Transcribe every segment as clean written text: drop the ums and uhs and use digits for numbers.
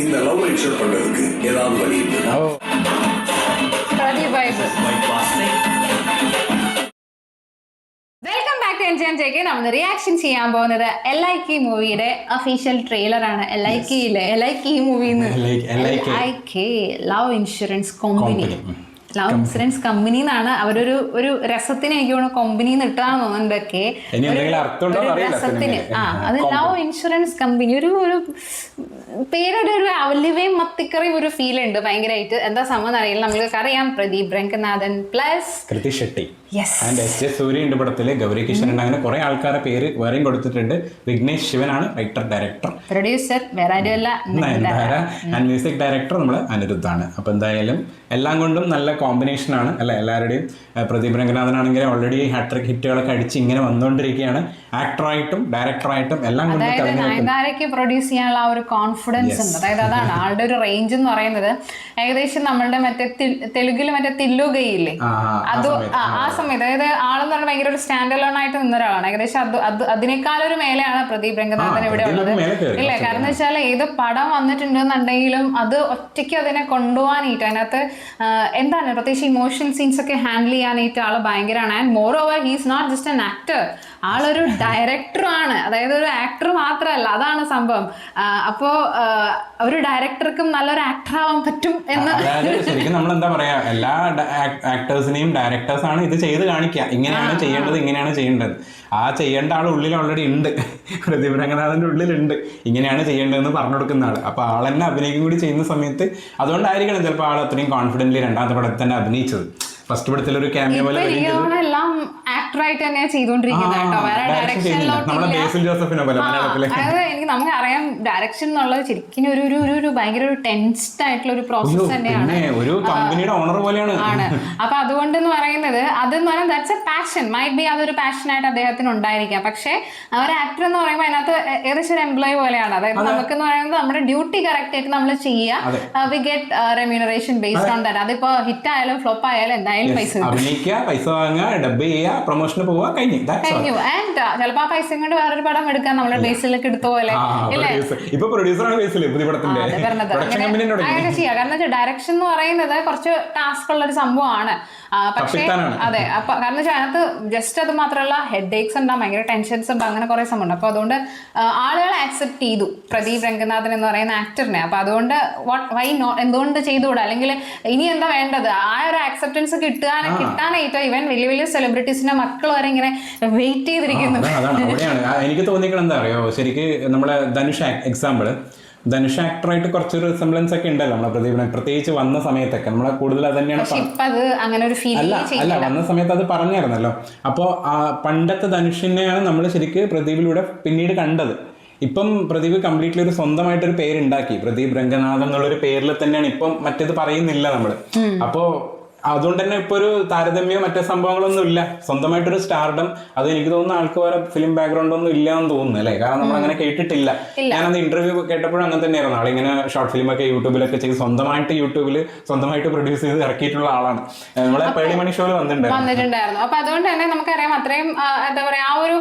இந்த love insure பண்றதுக்கு ஏதாவது வழி இருக்குதா? Welcome back to enjoy JK. നമ്മൾ റിയാക്ഷൻ ചെയ്യാൻ പോകുന്നത് LIK മൂവിയുടെ ഒഫീഷ്യൽ ട്രെയിലർ ആണ്. LIK മൂവിന്ന് LIK love insurance company. Love insurance company എന്നാണ് ഒരു രസത്തിന് എനിക്ക് തോന്നുന്നു കമ്പനി ഇട്ടാന്ന് തോന്നുന്നുണ്ടൊക്കെ രസത്തിന്. അത് ലവ് ഇൻഷുറൻസ് കമ്പനി ഒരു പേരുടെ ഒരു അവലിവയും മത്തിക്കറിയും ഒരു ഫീൽ ഉണ്ട് ഭയങ്കരമായിട്ട്. എന്താ സംഭവം അറിയില്ല. നമ്മൾക്ക് അറിയാം പ്രദീപ് രംഗനാഥൻ പ്ലസ് കൃതി ഷെട്ടി ആൻഡ് S.J. സൂര്യ ഉണ്ട് പടത്തില്. ഗൗരി കിഷൻ ഉണ്ട്. അങ്ങനെ കുറെ ആൾക്കാരെ പേര് വേറെയും കൊടുത്തിട്ടുണ്ട്. വിഘ്നേഷ് ശിവനാണ് റൈറ്റർ, ഡയറക്ടർ, പ്രൊഡ്യൂസർ വേറെ ആരുമല്ല നയൻതാര ആൻഡ് മ്യൂസിക് ഡയറക്ടർ നമ്മള് അനിരുദ്ധാണ്. അപ്പൊ എന്തായാലും എല്ലാം കൊണ്ടും നല്ല കോമ്പിനേഷൻ ആണ് അല്ലെ എല്ലാവരുടെയും. പ്രദീപ് രംഗനാഥനാണെങ്കിൽ ഓൾറെഡി ഹാട്രിക് ഹിറ്റുകളൊക്കെ അടിച്ച് ഇങ്ങനെ വന്നുകൊണ്ടിരിക്കുകയാണ്. ആക്ടറായിട്ടും ഡയറക്ടറായിട്ടും എല്ലാം കൊണ്ടും. നയൻതാരയ്ക്ക് പ്രൊഡ്യൂസ് ചെയ്യാനുള്ള ആ ഒരു കോൺഫിഡൻസ് ഉണ്ട്. അതായത് അതാണ് ആളുടെ ഒരു റേഞ്ച് എന്ന് പറയുന്നത്. ഏകദേശം നമ്മളുടെ മറ്റേ തെലുങ്കില് മറ്റേ തില്ലുകയില്ലേ, അത് ആ സമയത്ത് അതായത് ആളെന്ന് പറഞ്ഞാൽ ഭയങ്കര ഒരു സ്റ്റാൻഡ് അലോൺ ആയിട്ട് നിന്ന ഒരാളാണ്. ഏകദേശം അതിനേക്കാളൊരു മേലെയാണ് പ്രദീപ് രംഗനാഥൻ ഇവിടെ ഉള്ളത്. ഇല്ല, കാരണം എന്ന് വെച്ചാൽ ഏത് പടം വന്നിട്ടുണ്ടെന്നുണ്ടെങ്കിലും അത് ഒറ്റയ്ക്ക് അതിനെ കൊണ്ടുപോകാനായിട്ട് അതിനകത്ത് എന്താണ് പ്രത്യേകിച്ച് ഇമോഷണൽ സീൻസ് ഒക്കെ ഹാൻഡിൽ ചെയ്യാനായിട്ട് ആള് ഭയങ്കരമാണ്. And more over he's not just an actor, ആളൊരു ഡയറക്ടറുമാണ്. അതായത് ഒരു ആക്ടർ മാത്രമല്ല, അതാണ് സംഭവം. അപ്പോ ഒരു ഡയറക്ടർക്കും നല്ലൊരു ആക്ടർ ആവാൻ പറ്റും എന്ന് ശരിക്കും നമ്മൾ എന്താ പറയാ, എല്ലാ ആക്ടേഴ്സിനെയും ഡയറക്ടേഴ്സ് ആണ് ഇത് ചെയ്ത് കാണിക്കുക. ഇങ്ങനെയാണ് ചെയ്യേണ്ടത്, ഇങ്ങനെയാണ് ചെയ്യേണ്ടത്. ആ ചെയ്യേണ്ട ആൾ ഉള്ളിൽ ഓൾറെഡി ഉണ്ട്. പ്രദീപ് രംഗനാഥന്റെ ഉള്ളിലുണ്ട് ഇങ്ങനെയാണ് ചെയ്യേണ്ടതെന്ന് പറഞ്ഞു കൊടുക്കുന്ന ആള്. അപ്പൊ ആളെന്നെ അഭിനയിക്കും കൂടി ചെയ്യുന്ന സമയത്ത് അതുകൊണ്ടായിരിക്കണം ചിലപ്പോൾ ആൾ അത്രയും കോൺഫിഡന്റ്ലി രണ്ടാമത്തെ പടത്തിൽ തന്നെ അഭിനയിച്ചത്. ഫസ്റ്റ് പടത്തിൽ ഒരു ക്യാമിയോ പോലെ എല്ലാം ആക്ടറായിട്ട് തന്നെയാണ് ചെയ്തോണ്ടിരിക്കുന്നത് കേട്ടോ. വേറെ അതായത് എനിക്ക് നമുക്ക് അറിയാം ഡയറക്ഷൻ എന്നുള്ളത് ശരിക്കും ഒരു ഭയങ്കര ഒരു ടെൻസ്ഡ് ആയിട്ടുള്ള ഒരു പ്രോസസ് തന്നെയാണ്. ഒരു കമ്പനിയുടെ ഓണർ പോലെയാണ് ആണ്. അപ്പൊ അതുകൊണ്ടെന്ന് പറയുന്നത് അതെന്ന് പറയുന്നത് that's A passion. Might be അതൊരു പാഷനായിട്ട് അദ്ദേഹത്തിന് ഉണ്ടായിരിക്കാം. പക്ഷെ ഒരു ആക്ടർ എന്ന് പറയുമ്പോൾ അതിനകത്ത് ഏകദേശം ഒരു എംപ്ലോയി പോലെയാണ്. അതായത് നമുക്കെന്ന് പറയുന്നത് നമ്മുടെ ഡ്യൂട്ടി കറക്റ്റ് ആയിട്ട് നമ്മൾ ചെയ്യുക. We get remuneration based on that. അതിപ്പോ ഹിറ്റ് ആയാലും ഫ്ലോപ്പ് ആയാലും എന്തായാലും അഭിനയിക്കുക, പൈസ വാങ്ങുക, ഡബ് ചെയ്യുക, പ്രൊമോഷന് പോവുക, കഴിഞ്ഞു. ആൻഡ് ചിലപ്പോ ആ പൈസ കൊണ്ട് വേറൊരു പടം എടുക്കാം നമ്മുടെ ബേസിലേക്ക് എടുത്ത പോലെ. ഇപ്പൊ പ്രൊഡ്യൂസറാണ് ബേസിൽ പുതിയ പടത്തിന്റെ അങ്ങനെ ചെയ്യാം. കാരണം ഡയറക്ഷൻ എന്ന് പറയുന്നത് കുറച്ച് ടാസ്ക് ഉള്ള ഒരു സംഭവമാണ്. പക്ഷേ അതെ, അപ്പൊ കാരണം വെച്ചാൽ അതിനകത്ത് ജസ്റ്റ് അത് മാത്രമല്ല ഹെഡ് ഏക്സ് ഉണ്ടാവും, ഭയങ്കര ടെൻഷൻസ് ഉണ്ട്, അങ്ങനെ കുറെ സംഭവം ഉണ്ട്. അപ്പൊ അതുകൊണ്ട് ആളുകൾ ആക്സെപ്റ്റ് ചെയ്തു പ്രദീപ് രംഗനാഥൻ എന്ന് പറയുന്ന ആക്ടറിനെ. അപ്പൊ അതുകൊണ്ട് വൈ നോ, എന്തുകൊണ്ട് ചെയ്തുകൂടാ? അല്ലെങ്കിൽ ഇനി എന്താ വേണ്ടത്? ആ ഒരു ആക്സെപ്റ്റൻസ് കിട്ടാനായിട്ടോ ഇവൻ വലിയ വലിയ സെലിബ്രിറ്റീസിന്റെ മക്കൾ വരെ ഇങ്ങനെ വെയിറ്റ് ചെയ്തിരിക്കുന്നു. എനിക്ക് തോന്നിക്കണം എന്താ അറിയോ, ശരിക്ക് നമ്മളെ ധനുഷ് എക്സാമ്പിള്, ധനുഷ് ആക്ടറായിട്ട് കുറച്ചൊരു റിസംബ്ലൻസ് ഒക്കെ ഉണ്ടല്ലോ നമ്മളെ പ്രദീപിനെ, പ്രത്യേകിച്ച് വന്ന സമയത്തൊക്കെ നമ്മളെ കൂടുതൽ അത് തന്നെയാണ്. അല്ല, വന്ന സമയത്ത് അത് പറഞ്ഞായിരുന്നല്ലോ. അപ്പോൾ പണ്ടത്തെ ധനുഷിനെയാണ് നമ്മൾ ശരിക്ക് പ്രദീപിലൂടെ പിന്നീട് കണ്ടത്. ഇപ്പം പ്രദീപ് കംപ്ലീറ്റ്ലി ഒരു സ്വന്തമായിട്ടൊരു പേരുണ്ടാക്കി. പ്രദീപ് രംഗനാഥൻ എന്നുള്ളൊരു പേരിൽ തന്നെയാണ് ഇപ്പം, മറ്റേത് പറയുന്നില്ല നമ്മള്. അപ്പോ അതുകൊണ്ട് തന്നെ ഇപ്പൊ ഒരു താരതമ്യോ മറ്റേ സംഭവങ്ങളൊന്നും ഇല്ല. സ്വന്തമായിട്ടൊരു സ്റ്റാർഡം, അത് എനിക്ക് തോന്നുന്ന ആൾക്ക് വേറെ ഫിലിം ബാക്ക്ഗ്രൗണ്ട് ഒന്നും ഇല്ല എന്ന് തോന്നുന്നു അല്ലേ? കാരണം നമ്മൾ അങ്ങനെ കേട്ടിട്ടില്ല. ഞാനത് ഇന്റർവ്യൂ കേട്ടപ്പോഴും അങ്ങനെ തന്നെയായിരുന്നു. ആളിങ്ങനെ ഷോർട്ട് ഫിലിം ഒക്കെ യൂട്യൂബിലൊക്കെ ചെയ്ത് സ്വന്തമായിട്ട് സ്വന്തമായിട്ട് പ്രൊഡ്യൂസ് ചെയ്ത് ഇറക്കിയിട്ടുള്ള ആളാണ്. നമ്മളെ പേളി മണി ഷോയിൽ വന്നിട്ടുണ്ടായിരുന്നു. അപ്പൊ അതുകൊണ്ട് തന്നെ നമുക്കറിയാം അത്രയും എന്താ പറയാ ആ ഒരു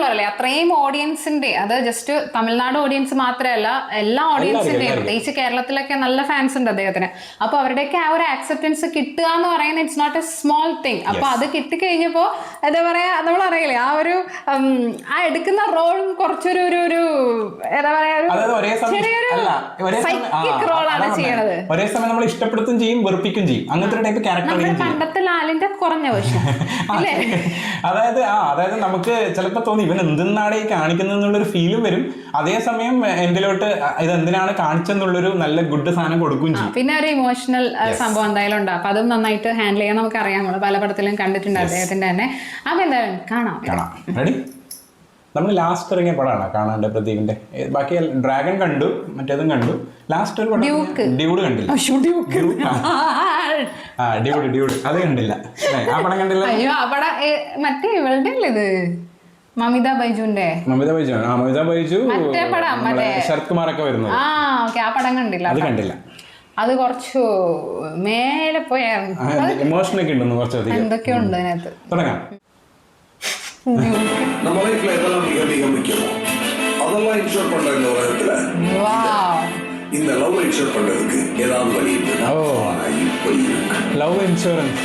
പറയില്ലേ അത്രയും ഓഡിയൻസിന്റെ, അത് ജസ്റ്റ് തമിഴ്നാട് ഓഡിയൻസ് മാത്രമല്ല എല്ലാ ഓഡിയൻസിന്റെയും, പ്രത്യേകിച്ച് കേരളത്തിലൊക്കെ നല്ല ഫാൻസ് ഉണ്ട് അദ്ദേഹത്തിന്. അപ്പൊ അവരുടെയൊക്കെ ആ ഒരു ആക്സെപ്റ്റൻസ് കിട്ടുക എന്ന് പറയുന്നത് it's not a small thing. അപ്പൊ അത് കിട്ടിക്കഴിഞ്ഞപ്പോ എന്താ പറയാ നമ്മൾ അറിയില്ലേ ആ ഒരു ആ എടുക്കുന്ന റോളും കുറച്ചൊരു എന്താ പറയാ റോളാണ് ചെയ്യണത്. ഒരേ സമയം നമ്മൾ ഇഷ്ടപ്പെടുത്തും ചെയ്യും, വെറുപ്പിക്കും ചെയ്യും. അങ്ങനത്തെ ടൈപ്പ് ക്യാരക്ടർ പണ്ടത്തെ ലാലിന്റെ കുറഞ്ഞ വേഷം. അതായത് നമുക്ക് ചിലപ്പോ തോന്നി ഇവൻ എന്തെന്നാണ് ഈ കാണിക്കുന്നുള്ളൊരു ഫീലും വരും. അതേസമയം എന്തിലോട്ട് ഇത് എന്തിനാണ് കാണിച്ചെന്നുള്ളൊരു നല്ല ഗുഡ് സാധനം കൊടുക്കുകയും ചെയ്യും. പിന്നെ ഒരു ഇമോഷണൽ സംഭവം എന്തായാലും ഉണ്ട്. അപ്പൊ അതും നന്നായിട്ട് ഹാൻഡിൽ ചെയ്യാൻ നമുക്ക് അറിയാം. നമ്മൾ പല പടത്തിലും കണ്ടിട്ടുണ്ട് അദ്ദേഹത്തിന്റെ തന്നെ. അപ്പൊ എന്തായാലും കാണാം. റെഡി? നമ്മൾ ലാസ്റ്റ് ഇറങ്ങിയ പടമാണ് കാണാണ്ട് പ്രദീപിന്റെ. ബാക്കി ഡ്രാഗൺ കണ്ടു, മറ്റേതും കണ്ടു. ലാസ്റ്റ് ഒരു പടം ഡ്യൂഡ് കണ്ടില്ല. ഡ്യൂഡ് അത് കണ്ടില്ല. ആ പടം കണ്ടില്ല. അയ്യോ, ആ പടം മറ്റേ ഇവളുടെ അല്ലേ ഇത്, മമിത ബൈജുന്റെ. മമിത ബൈജു മറ്റേ പടം ശരത് കുമാർ ഒക്കെ വരുന്നത്. ആ പടം കണ്ടില്ല. അത് കണ്ടില്ല. അത് കുറച്ചു മേലെ പോയായിരുന്നു. ഇമോഷനൊക്കെ ഉണ്ടെന്ന് കുറച്ചധികം എന്തൊക്കെയോ ഉണ്ട് അതിനകത്ത്. തുടങ്ങാം. நம்ம லைஃப்ல இதெல்லாம் மிக மிக முக்கியம். அதெல்லாம் இன்ஷூர் பண்ற இந்த உலகத்துல இந்த லவ் இன்சூர் பண்றதுக்கு ஏதாவது வழி இருக்குதா? ஆனா இப்ப இருக்கு. Love insurance.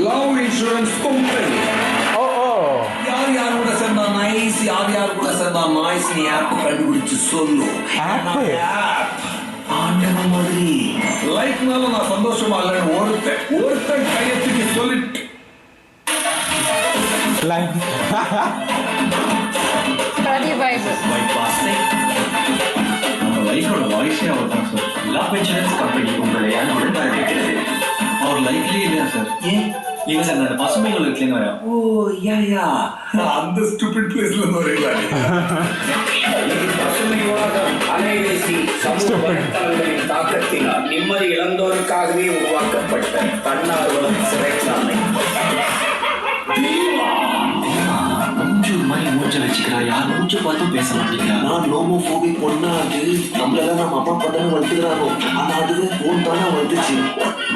Love insurance company. ഓ ഓ யார் கூட சேர்ந்தா நைஸ், யார் கூட சேர்ந்தா நாய்ஸ், நீ ஆப் கண்டுபிடிச்சு சொல்லு. ആപ്പ് ஆண்டவன் மாதிரி லைஃப்னால நான் சந்தோஷமா இல்லைன்னு ஒருத்தன் கையத்துக்கு சொல்லிட்டு பிரதிபைப் நம்ம லைஃபோட வாய்ஸே அவர் தான் சார். லவ் இன்சூரன்ஸ் கம்பெனி உங்களை அன்புடன் வரவேற்கிறது. அவர் லைஃப்லேயே இல்லையா சார்? ஏன் இல்லை சார், அந்த பசுமைகள் இருக்குன்னு வரேன். ஓ யா அந்த ஸ்டூபிட் பிளேஸ்ல இருந்து வரீங்களா? அலைவேசி சமூக வலைத்தளங்களின் தாக்கத்தினால் நிம்மதி இழந்தோருக்காகவே உருவாக்கப்பட்ட தன்னார்வலம் சிறைச்சாலை. மூஞ்சு மாதிரி மூஞ்ச வச்சுக்கிறா, யார் மூஞ்ச பார்த்தும் பேச மாட்டேங்கிறா. நான் நோமோபோபிக் பொண்ணா அது நம்மளெல்லாம் நம்ம அப்பா பண்ண வளர்த்துக்கிறாரோ ஆனா அதுவே போன் தானே வந்துச்சு.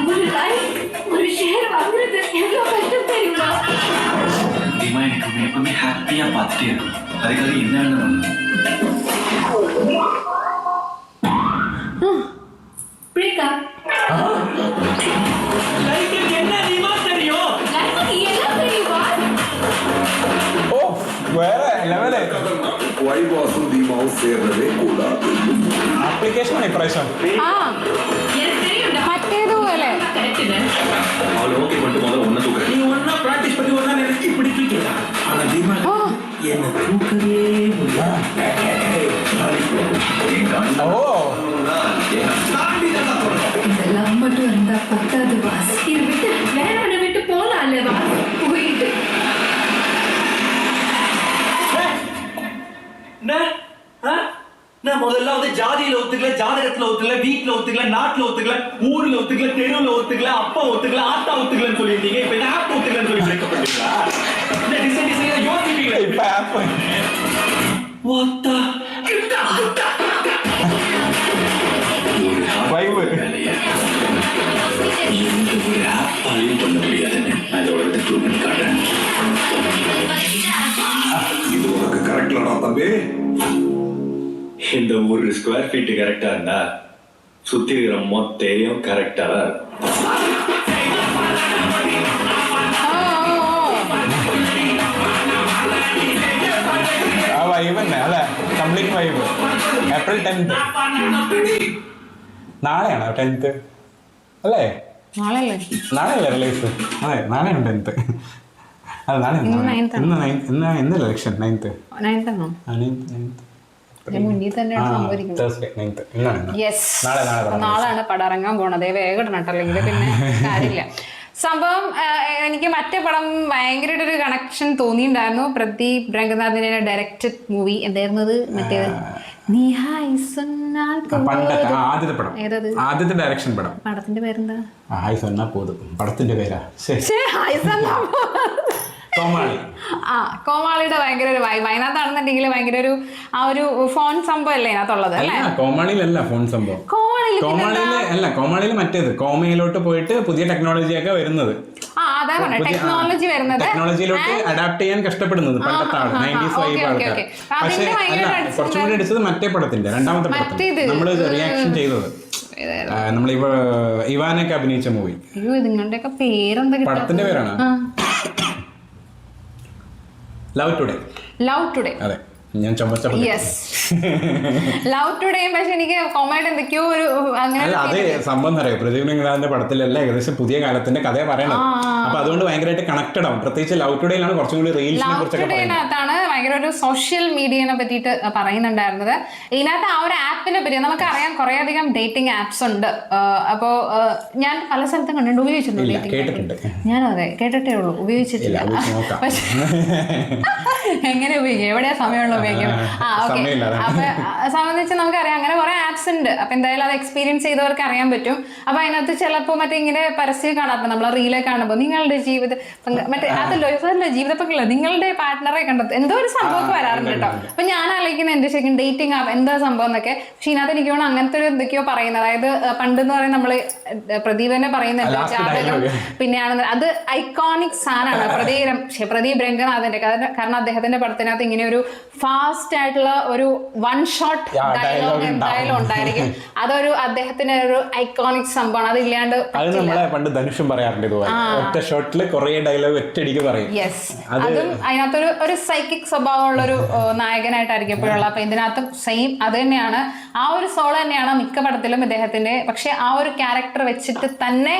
ஒரு லைக் ஒரு ஷேர் வாங்குறது எவ்வளவு கஷ்டம் தெரியுமா? திமா எனக்கு எப்பவுமே ஹாப்பியா பார்த்துட்டே இருக்கும். அதுக்காக என்ன வேணும் பிரிக்கா லைஃப்க்கு என்ன திமா தெரியும்? லைக் எல்லாம் தெரியுமா? ഓ വേറെ ലെവല് வைவாசும் தீமாவும் சேர்றதே கூடாது. ആപ്ലിക്കേഷൻ ഇപ്രാവശ്യം ആ எனக்கு தெரியும்டா. മറ്റേതുപോലെ கரெக்ட். அவளை ஓகே பண்ணிட்டு முதல்ல ஒன்ன தூக்க. நீ ஒன்னா பிராக்டிஸ் பண்ணி ஒன்னா எனக்கு இப்படி தூக்கிடலாம். ஆனா தீமா என்ன தூக்கவே முடியாது. ഓ இதெல்லாம் மட்டும் இருந்தா பத்தாது வாஸ். இது விட்டு வேற ஒண்ணு விட்டு போலாம்ல வாஸ். போயிட்டு நான் முதல்ல வந்து ஜாதியில ஒத்துக்கல, ஜாதகத்துல ஒத்துக்கல, வீட்டுல ஒத்துக்கல, நாட்டுல ஒத்துக்கல, ஊர்ல ஒத்துக்கல, தெருவுல ஒத்துக்கல, அப்பா ஒத்துக்கல, ஆத்தா ஒத்துக்கலன்னு சொல்லியிருந்தீங்க. இப்ப இந்த ஆப் ஒத்துக்கலன்னு சொல்லி பிரேக்கப் பண்ணிட்டீங்களா? இந்த டிசைன் டிசைனா யோசிப்பீங்களா? ഇപ്പൊ ആപ്പ് வாத்தா വൈബ് இந்த ஒரு ஆப்பாலையும் பண்ண முடியாதுன்னு அதோட ப்ரூவ் பண்ணி காட்டுறேன். இது உனக்கு கரெக்ட்லடா தம்பி. இந்த ஒரு ஸ்கொயர் ஃபீட் கரெக்டா இருந்தா சுத்தி இருக்கிற மொத்த ஏரியாவும் கரெக்டா தான் இருக்கும். ആ വൈബ് തന്നെ അല്ലേ, complete vibe. April 10th നാളെയാണോ 10th അല്ലേ? നാളെയല്ലേ? നാളെയല്ലേ റിലീസ്? അതെ നാളെയാണ് 10th. അതെ നാളെ ഇന്നല്ല ഇലക്ഷൻ 9th. 9th ആണോ? മുന്നിൽ തന്നെയാണ് സംഭവിക്കുന്നത്. Thursday 9th ഇന്നാണ്. യെസ്, നാളെ നാളാണ് പടം ഇറങ്ങാൻ പോണത്. വേഗം ഇടണം അല്ലെങ്കിൽ പിന്നെ കാര്യമില്ല. സംഭവം എനിക്ക് മറ്റേ പടം ഭയങ്കരമായിട്ട് ഒരു കണക്ഷൻ തോന്നിയിട്ടുണ്ടായിരുന്നു. പ്രദീപ് രംഗനാഥിന്റെ ഡയറക്റ്റഡ് മൂവി എന്തായിരുന്നത്? മറ്റേത് ആദ്യത്തെ പടം, ആദ്യത്തെ ഡയറക്ഷൻ പടം. പടത്തിന്റെ പേരെന്താ? ഹായ് സൊന്നാ പോതും പടത്തിന്റെ പേരാ. കോമാളി. ആ കോമാളിയുടെ ഭയങ്കര ഒരു വൈബ് അതിനകത്താണെന്നുണ്ടെങ്കിൽ ഭയങ്കര ഒരു ആ ഒരു ഫോൺ സംഭവം അല്ലേ അതിനകത്തുള്ളത് അല്ലേ? കോമാളിയിലല്ല ഫോൺ സംഭവം. കോമാളിയിൽ മറ്റേത് കോമയിലോട്ട് പോയിട്ട് പുതിയ ടെക്നോളജി ഒക്കെ വരുന്നത്. ടെക്നോളജിയിലോട്ട് അഡാപ്റ്റ് ചെയ്യാൻ കഷ്ടപ്പെടുന്നത് പണ്ടത്തെ ആള് 90s വൈബ് ആൾക്കാർ. പക്ഷെ അല്ല, കുറച്ചും കൂടി അടിച്ചത് മറ്റേ പടത്തിന്റെ രണ്ടാമത്തെ പടത്തിന്റെ നമ്മള് റിയാക്ഷൻ ചെയ്തത്. നമ്മൾ ഇവാനൊക്കെ അഭിനയിച്ച മൂവി. നിങ്ങളുടെയൊക്കെ പേരെന്താ? പടത്തിന്റെ പേരാണ് ലവ് ടുഡേ. Love today. അതെ, ഞാൻ ലവ് ടുഡേയും. പക്ഷെ എനിക്ക് കോമഡി എന്തൊക്കെയോ ഒരു അങ്ങനെ അത് സംഭവം അറിയാം. പ്രദീപ് രംഗനാഥിന്റെ പടത്തിലല്ല ഏകദേശം പുതിയ കാലത്തിന്റെ കഥയെ പറയണത്. അപ്പൊ അതുകൊണ്ട് ഭയങ്കരമായിട്ട് കണക്റ്റഡ് ആവും. പ്രത്യേകിച്ച് ലവ് ടുഡേയിലാണ് കുറച്ചും കൂടി റീൽസിനെ കുറിച്ചൊക്കെ ടുഡേനകത്താണ് ഭയങ്കര ഒരു സോഷ്യൽ മീഡിയനെ പറ്റിയിട്ട് പറയുന്നുണ്ടായിരുന്നത്. ഇതിനകത്ത് ആ ഒരു ആപ്പിനെ പറ്റി നമുക്കറിയാം കുറെ അധികം ഡേറ്റിംഗ് ആപ്സ് ഉണ്ട്. അപ്പോ ഞാൻ പല സ്ഥലത്തും കണ്ടിട്ടുണ്ട്, ഉപയോഗിച്ചിട്ടുണ്ട്. കേട്ടിട്ടുണ്ട്. ഞാനും അതെ കേട്ടിട്ടേ ഉള്ളൂ, ഉപയോഗിച്ചിട്ടില്ല. പക്ഷെ എങ്ങനെ ഉപയോഗിക്കാം, എവിടെയാ സമയമുള്ള ഉപയോഗിക്കാം. അപ്പൊ സംബന്ധിച്ച് നമുക്കറിയാം അങ്ങനെ കുറെ ആപ്സ് ഉണ്ട്. അപ്പൊ എന്തായാലും അത് എക്സ്പീരിയൻസ് ചെയ്തവർക്ക് അറിയാൻ പറ്റും. അപ്പൊ അതിനകത്ത് ചിലപ്പോ മറ്റേ ഇങ്ങനെ പരസ്യം കാണാത്ത നമ്മളെ റീലെ കാണുമ്പോൾ നിങ്ങളുടെ ജീവിത മറ്റേ അതല്ലോ ജീവിത പങ്കില്ല നിങ്ങളുടെ പാർട്ട്ണറെ കണ്ടെത്തും എന്തോ ഒരു സംഭവമൊക്കെ വരാറുണ്ട് കേട്ടോ. അപ്പൊ ഞാൻ ആലോചിക്കുന്നത് എന്റെ ശരിക്കും ഡേറ്റിംഗ് ആപ്പ് എന്താ സംഭവം എന്നൊക്കെ. പക്ഷെ ഇതിനകത്ത് എനിക്ക് തോന്നുന്നു അങ്ങനത്തെ ഒരു എന്തൊക്കെയോ പറയുന്നത്. അതായത് പണ്ടെന്ന് പറയുന്നത് നമ്മള് പ്രദീപനെ പറയുന്നുണ്ട് ജാതകം പിന്നെയാണ് അത് ഐക്കോണിക് സാധനമാണ് പ്രദീപ് രംഗനാഥന്റെ. കാരണം അദ്ദേഹത്തിന്റെ പടത്തിനകത്ത് ഇങ്ങനെ ഒരു ഫാസ്റ്റ് ആയിട്ടുള്ള ഒരു വൺ ഷോട്ട് ഡയലോഗ് എന്തായാലും ഉണ്ടായിരിക്കും. അതൊരു അദ്ദേഹത്തിന് ഒരു ഐക്കോണിക് സംഭവമാണ്, അതില്ലാണ്ട് അത് നമ്മളെ പണ്ട് ധനുഷും പറയാറുണ്ട് ഇതുപോലെ, ഒറ്റ ഷോട്ടില് കുറെ ഡയലോഗ് ഒറ്റയടിക്ക് പറയും. യെസ്, അതും അതിനകത്തൊരു ഒരു സൈക്കിക് സ്വഭാവമുള്ള ഒരു നായകനായിട്ടായിരിക്കും എപ്പോഴുള്ള. അപ്പൊ ഇതിനകത്ത് സെയിം അത് തന്നെയാണ്, ആ ഒരു സോള് തന്നെയാണ് മിക്ക പടത്തിലും ഇദ്ദേഹത്തിന്റെ. പക്ഷെ ആ ഒരു ക്യാരക്ടർ വെച്ചിട്ട് തന്നെ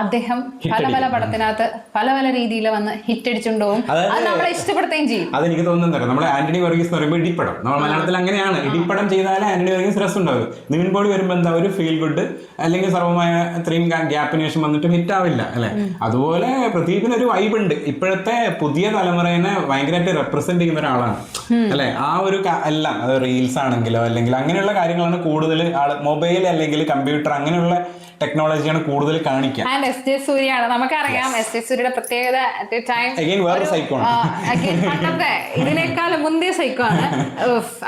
അദ്ദേഹം പല പല പടത്തിനകത്ത് പല പല രീതിയിൽ വന്ന് ഹിറ്റ് അടിച്ചുകൊണ്ടുപോകും. അത് നമ്മളെ ഇഷ്ടപ്പെടുത്തുകയും ചെയ്യും. അതെനിക്ക് തോന്നുന്നുണ്ട്, നമ്മളെ ആന്റണി വർഗീസ് എന്ന് പറയുമ്പോൾ ഇടിപ്പടം, നമ്മൾ മലയാളത്തിൽ അങ്ങനെയാണ്, ഇടിപ്പടം ചെയ്താലേ ആന്റണി വർഗീസ് രസം ഉണ്ടാവും. നിവിൻ പോളി വരുമ്പോൾ എന്താ ഒരു ഫീൽ ഗുഡ്, അല്ലെങ്കിൽ സർവമായ ഇത്രയും ഗ്യാപ്പിന് ശേഷം വന്നിട്ട് ഹിറ്റ് ആവില്ല അല്ലെ. അതുപോലെ പ്രദീപിന് ഒരു വൈബ് ഉണ്ട്, ഇപ്പോഴത്തെ പുതിയ തലമുറയെ ഭയങ്കരമായിട്ട് റെപ്രസെന്റ് ചെയ്യുന്ന ഒരാളാണ് അല്ലെ. ആ ഒരു എല്ലാം, അത് റീൽസ് ആണെങ്കിലോ അല്ലെങ്കിൽ അങ്ങനെയുള്ള കാര്യങ്ങളാണ് കൂടുതൽ ആള്, മൊബൈൽ അല്ലെങ്കിൽ കമ്പ്യൂട്ടർ അങ്ങനെയുള്ള ടെക്നോളജിയാണ് കൂടുതൽ കാണിക്കുക. ആൻഡ് എസ് ജെ സൂര്യയാണ്, നമുക്കറിയാം എസ് ജെ സൂര്യയുടെ പ്രത്യേകത പണ്ടത്തെ ഇതിനേക്കാളും മുന്തിയ സൈക്കോ ആണ്.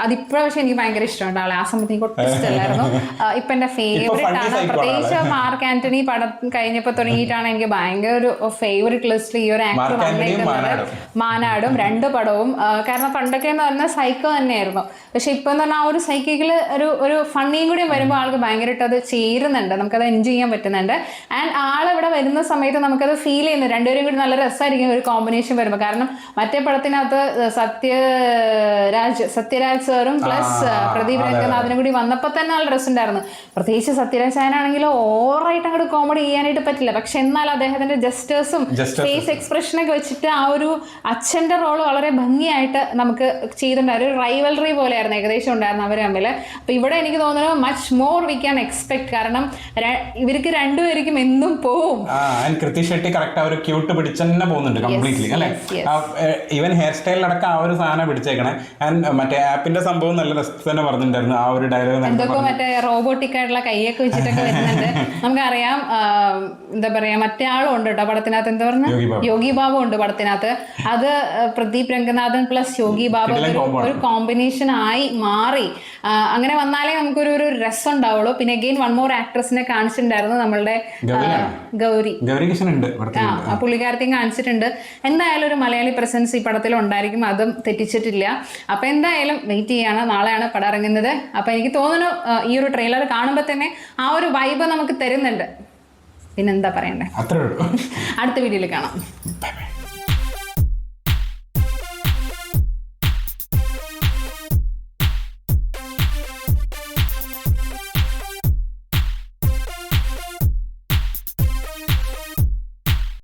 അതിപ്രാവശ്യം എനിക്ക് ഭയങ്കര ഇഷ്ടമുണ്ട് ആളെ, ആ സമയത്ത് എനിക്ക് ഒട്ടും ഇഷ്ടമല്ലായിരുന്നു. ഇപ്പൊ എന്റെ ഫേവറേറ്റ് ആണ്, പ്രത്യേകിച്ച് മാർക്ക് ആന്റണി പടം കഴിഞ്ഞപ്പോ തുടങ്ങിയിട്ടാണ് എനിക്ക് ഭയങ്കര ഒരു ഫേവറേറ്റ് ലിസ്റ്റിൽ ഈ ഒരു ആക്ടർ വന്നേക്കുന്നത്. മാനാടും 2 പടവും, കാരണം പണ്ടൊക്കെ എന്ന് പറഞ്ഞാൽ സൈക്കോ തന്നെയായിരുന്നു. പക്ഷെ ഇപ്പൊ എന്ന് പറഞ്ഞാൽ ആ ഒരു സൈക്കിക്കില് ഒരു ഫണ്ണിയും കൂടി വരുമ്പോൾ ആൾക്ക് ഭയങ്കരമായിട്ട് അത് ചേരുന്നുണ്ട്, നമുക്കത് എൻജോയ് ചെയ്യാൻ പറ്റുന്നുണ്ട്. ആൻഡ് ആളിവിടെ വരുന്ന സമയത്ത് നമുക്കത് ഫീൽ ചെയ്യുന്നു, രണ്ടുപേരും കൂടി നല്ല രസമായിരിക്കും ഒരു കോമ്പിനേഷൻ വരുമ്പോൾ. കാരണം മറ്റേ പടത്തിനകത്ത് സത്യരാജ് സാറും പ്ലസ് പ്രദീപ് രംഗനാഥനും കൂടി വന്നപ്പോൾ തന്നെ നല്ല രസമുണ്ടായിരുന്നു. പ്രത്യേകിച്ച് സത്യരാജ് സാറിനാണെങ്കിൽ ഓവറായിട്ട് അങ്ങോട്ട് കോമഡി ചെയ്യാനായിട്ട് പറ്റില്ല, പക്ഷെ എന്നാൽ അദ്ദേഹത്തിന്റെ ജസ്റ്റേഴ്സും ഫേസ് എക്സ്പ്രഷനൊക്കെ വെച്ചിട്ട് ആ ഒരു അച്ഛന്റെ റോള് വളരെ ഭംഗിയായിട്ട് നമുക്ക് ചെയ്തിട്ടുണ്ടായിരുന്നു. ഒരു റൈവൽറി പോലെയായിരുന്നു ഏകദേശം ഉണ്ടായിരുന്നു അവർ തമ്മിൽ. അപ്പൊ ഇവിടെ എനിക്ക് തോന്നുന്നു much more we can expect, കാരണം ഇവർക്ക് രണ്ടുപേർക്കും എന്നും പോവും. കൃതി ഷെട്ടി കറക്റ്റ് ആ ഒരു ക്യൂട്ട് പിടിച്ച് തന്നെ പോകുന്നുണ്ട് കംപ്ലീറ്റ്ലി അല്ലെ. ഈവൻ ഹെയർ സ്റ്റൈലിലടക്കം ആ ഒരു സാധനം പിടിച്ചേക്കണേ. ആൻഡ് മറ്റേ ആപ്പിന്റെ സംഭവം നല്ല രസം തന്നെ പറഞ്ഞിട്ടുണ്ടായിരുന്നു, ആ ഒരു ഡയലോഗ് എന്തൊക്കെ മറ്റേ റോബോട്ടിക് ആയിട്ടുള്ള കൈയൊക്കെ വെച്ചിട്ടൊക്കെ വരുന്നുണ്ട്. നമുക്കറിയാം എന്താ പറയാ, മറ്റേ ആളും ഉണ്ട് കേട്ടോ പടത്തിനകത്ത്, എന്താ പറഞ്ഞ യോഗി ബാബു ഉണ്ട് പടത്തിനകത്ത്. അത് പ്രദീപ് രംഗനാഥൻ പ്ലസ് യോഗി ബാബു ഒരു കോമ്പിനേഷൻ ആയി മാറി. അങ്ങനെ വന്നാലേ നമുക്കൊരു രസം ഉണ്ടാവുള്ളൂ. പിന്നെ അഗെയിൻ വൺ മോർ ആക്ട്രസിനെ കാണിച്ചിട്ടുണ്ടായിരുന്നു, നമ്മളുടെ ഗൗരി പുള്ളിക്കാരത്തെയും കാണിച്ചിട്ടുണ്ട്. എന്തായാലും ഒരു മലയാളി പ്രസൻസ് ഈ പടത്തിൽ ഉണ്ടായിരിക്കും, അതും തെറ്റിച്ചിട്ടില്ല. അപ്പൊ എന്തായാലും വെയിറ്റ് ചെയ്യാണ്, നാളെയാണ് പടം ഇറങ്ങുന്നത്. അപ്പൊ എനിക്ക് തോന്നുന്നു ഈ ഒരു ട്രെയിലർ കാണുമ്പോൾ തന്നെ ആ ഒരു വൈബ് നമുക്ക് തരുന്നുണ്ട്. പിന്നെന്താ പറയണ്ടേ, അത്രേ ഉള്ളൂ. അടുത്ത വീഡിയോയിൽ കാണാം.